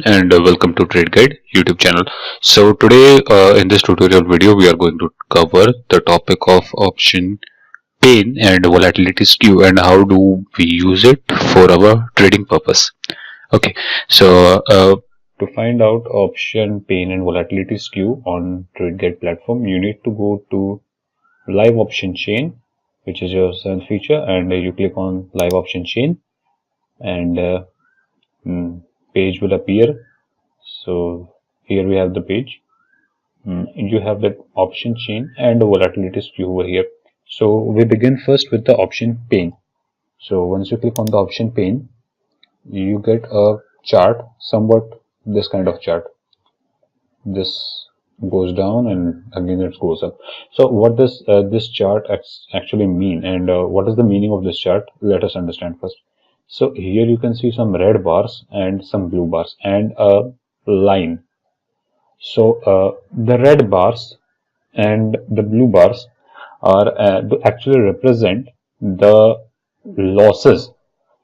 and welcome to Trade Guide YouTube channel. So today in this tutorial video we are going to cover the topic of option pain and volatility skew and how do we use it for our trading purpose. Okay, so to find out option pain and volatility skew on Trade Guide platform, you need to go to live option chain, which is your seventh feature, and you click on live option chain and page will appear. So here we have the page. You have that option chain and the volatility skew over here. So we begin first with the option pain. So once you click on the option pain, you get a chart, somewhat this kind of chart. This goes down and again it goes up. So what does this chart actually mean, and what is the meaning of this chart? Let us understand first. So here you can see some red bars and some blue bars and a line. So the red bars and the blue bars are actually represent the losses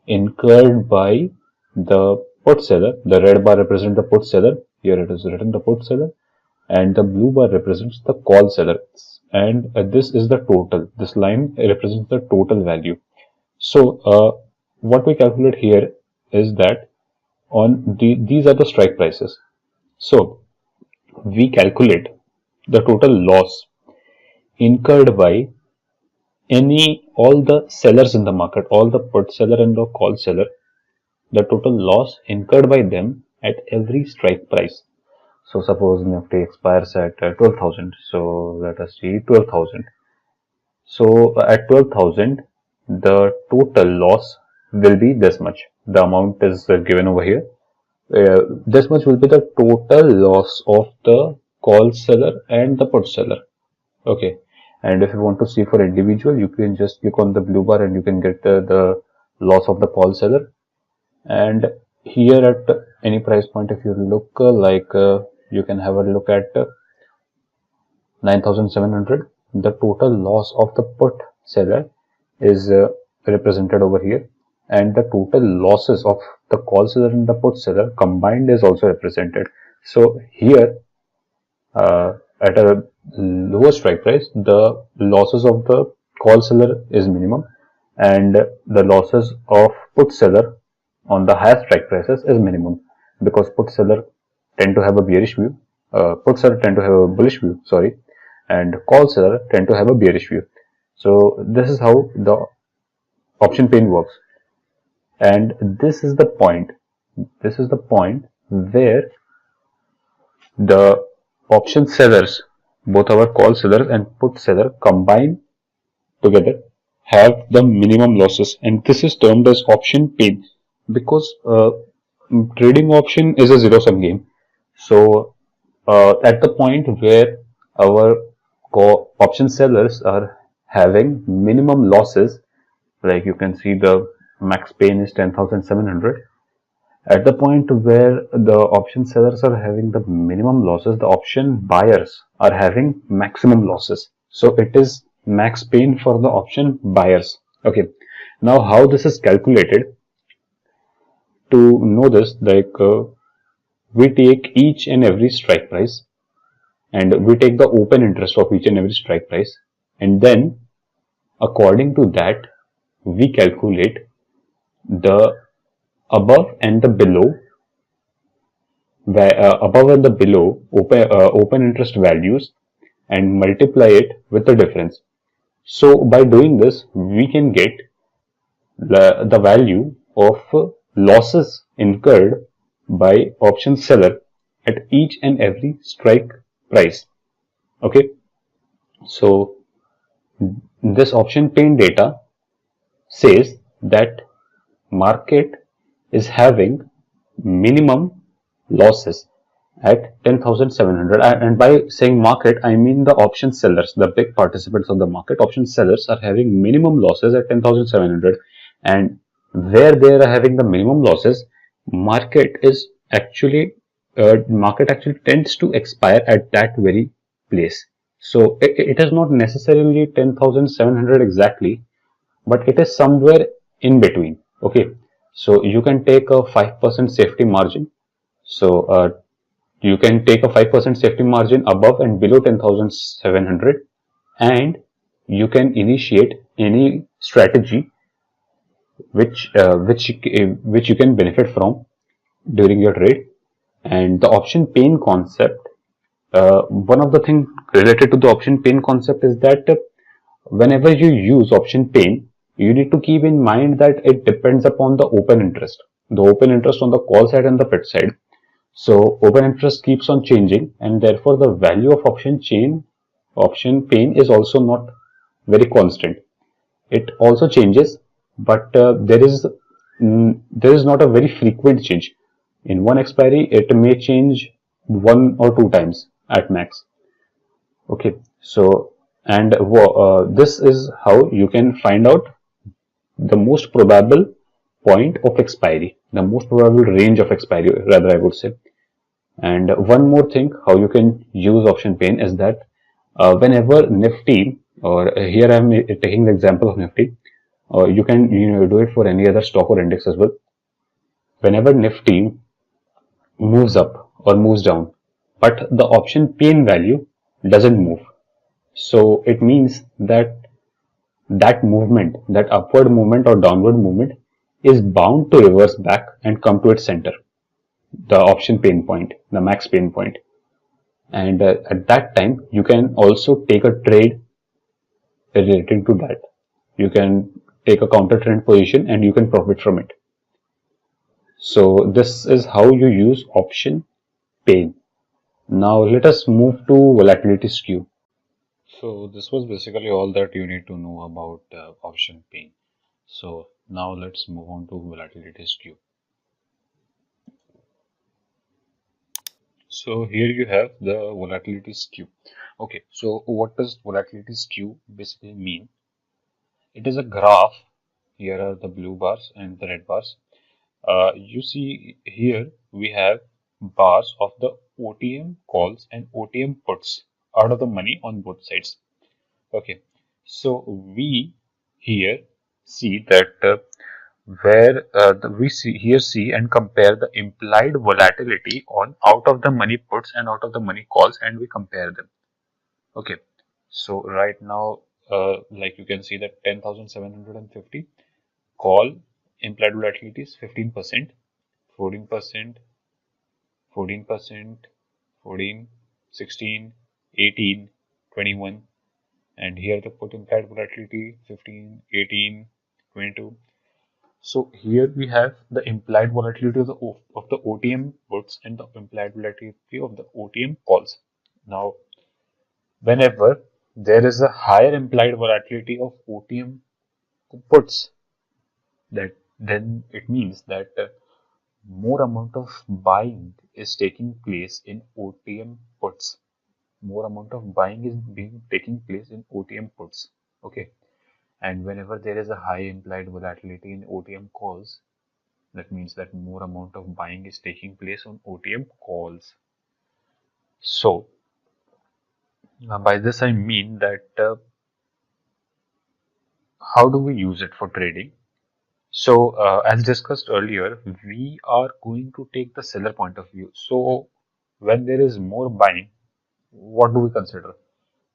incurred by the put seller. The red bar represents the put seller. Here it is written the put seller, and the blue bar represents the call seller. And this is the total. This line represents the total value. So what we calculate here is that on these are the strike prices. So we calculate the total loss incurred by all the sellers in the market, all the put seller and the call seller, the total loss incurred by them at every strike price. So suppose Nifty expires at 12,000. So let us see 12,000. So at 12,000, the total loss will be this much. The amount is given over here. This much will be the total loss of the call seller and the put seller. Okay, and if you want to see for individual, you can just click on the blue bar and you can get the loss of the call seller. And here at any price point, if you look you can have a look at 9,700. The total loss of the put seller is represented over here, and the total losses of the call seller and the put seller combined is also represented. So here at a lower strike price, the losses of the call seller is minimum, and the losses of put seller on the higher strike prices is minimum, because put seller tend to have a bearish view, put seller tend to have a bullish view, and call seller tend to have a bearish view. So this is how the option pain works, and this is the point where the option sellers, both our call sellers and put seller, combine together have the minimum losses, and this is termed as option pain, because trading option is a zero-sum game. So at the point where our option sellers are having minimum losses, like you can see the max pain is 10,700. At the point where the option sellers are having the minimum losses, the option buyers are having maximum losses. So it is max pain for the option buyers. Okay, now how this is calculated? To know this, we take each and every strike price and we take the open interest of each and every strike price, and then according to that we calculate the above and the below open interest values and multiply it with the difference. So by doing this, we can get the value of losses incurred by option seller at each and every strike price. Okay, so this option pain data says that market is having minimum losses at 10,700, and by saying market I mean the option sellers, the big participants of the market. Option sellers are having minimum losses at 10,700, and where they are having the minimum losses, market actually tends to expire at that very place. So it is not necessarily 10,700 exactly, but it is somewhere in between. Okay, so you can take a 5% safety margin. So you can take a 5% safety margin above and below 10,700, and you can initiate any strategy which you can benefit from during your trade. And the option pain concept, one of the things related to the option pain concept is that whenever you use option pain, you need to keep in mind that it depends upon the open interest on the call side and the put side. So open interest keeps on changing, and therefore the value of option pain is also not very constant. It also changes, but there is not a very frequent change. In one expiry, it may change one or two times at max. Okay, so and this is how you can find out the most probable point of expiry, the most probable range of expiry, rather I would say. And one more thing, how you can use option pain is that whenever Nifty, or here I am taking the example of Nifty, you can do it for any other stock or index as well. Whenever Nifty moves up or moves down, but the option pain value doesn't move, so it means that that movement, that upward movement or downward movement, is bound to reverse back and come to its center, the option pain point, the max pain point. And at that time, you can also take a trade relating to that. You can take a counter trend position and you can profit from it. So this is how you use option pain. Now let us move to volatility skew. So this was basically all that you need to know about option pain. So now let's move on to volatility skew. So here you have the volatility skew. Okay, so what does volatility skew basically mean? It is a graph. Here are the blue bars and the red bars. You see here we have bars of the OTM calls and OTM puts out of the money on both sides. Okay, so we here see that where we see and compare the implied volatility on out of the money puts and out of the money calls, and we compare them. Okay, so right now, like you can see that 10,750 call implied volatility is 15%, 14%, 14%, 14, 16, 18, 21, and here the put implied volatility 15, 18, 22. So here we have the implied volatility of the OTM puts and the implied volatility of the OTM calls. Now, whenever there is a higher implied volatility of OTM puts, that then it means that more amount of buying is taking place in OTM puts. More amount of buying is taking place in OTM puts. Okay, and whenever there is a high implied volatility in OTM calls, that means that more amount of buying is taking place on OTM calls. So by this I mean that how do we use it for trading? So as discussed earlier, we are going to take the seller point of view. So when there is more buying, what do we consider?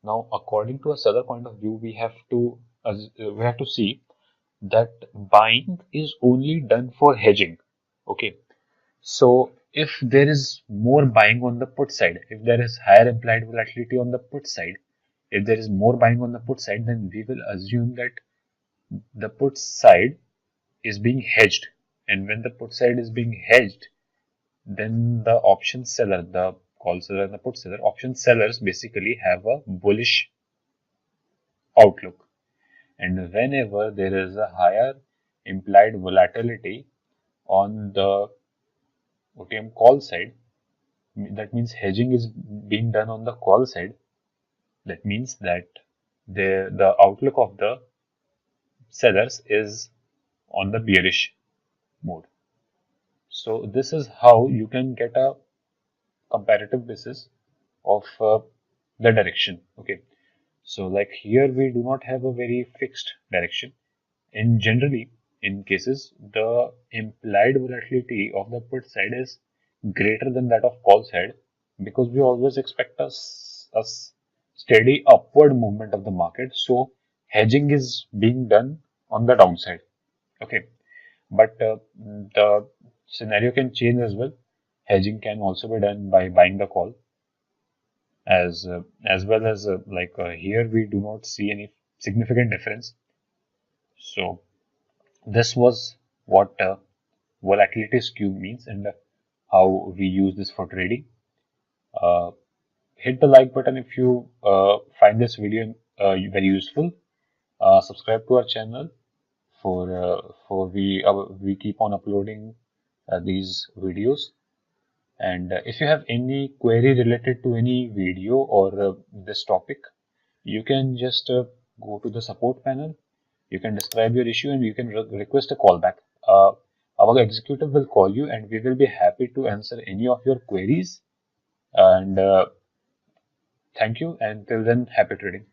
Now, according to a seller point of view, we have to see that buying is only done for hedging. Okay, so if there is more buying on the put side, if there is higher implied volatility on the put side, if there is more buying on the put side, then we will assume that the put side is being hedged. And when the put side is being hedged, then the option seller, the call seller and the put seller, option sellers basically have a bullish outlook. And whenever there is a higher implied volatility on the OTM call side, that means hedging is being done on the call side. That means that the outlook of the sellers is on the bearish mode. So this is how you can get a comparative basis of the direction. Okay, so like here we do not have a very fixed direction. In generally, in cases, the implied volatility of the put side is greater than that of call side, because we always expect a steady upward movement of the market. So hedging is being done on the downside. Okay, but the scenario can change as well. Hedging can also be done by buying the call, as well as here we do not see any significant difference. So this was what volatility skew means, and how we use this for trading. Uh, Hit the like button if you find this video very useful. Subscribe to our channel for we keep on uploading these videos. And if you have any query related to any video or this topic, you can just go to the support panel. You can describe your issue and you can request a callback. Our executive will call you and we will be happy to answer any of your queries. And thank you. And till then, happy trading.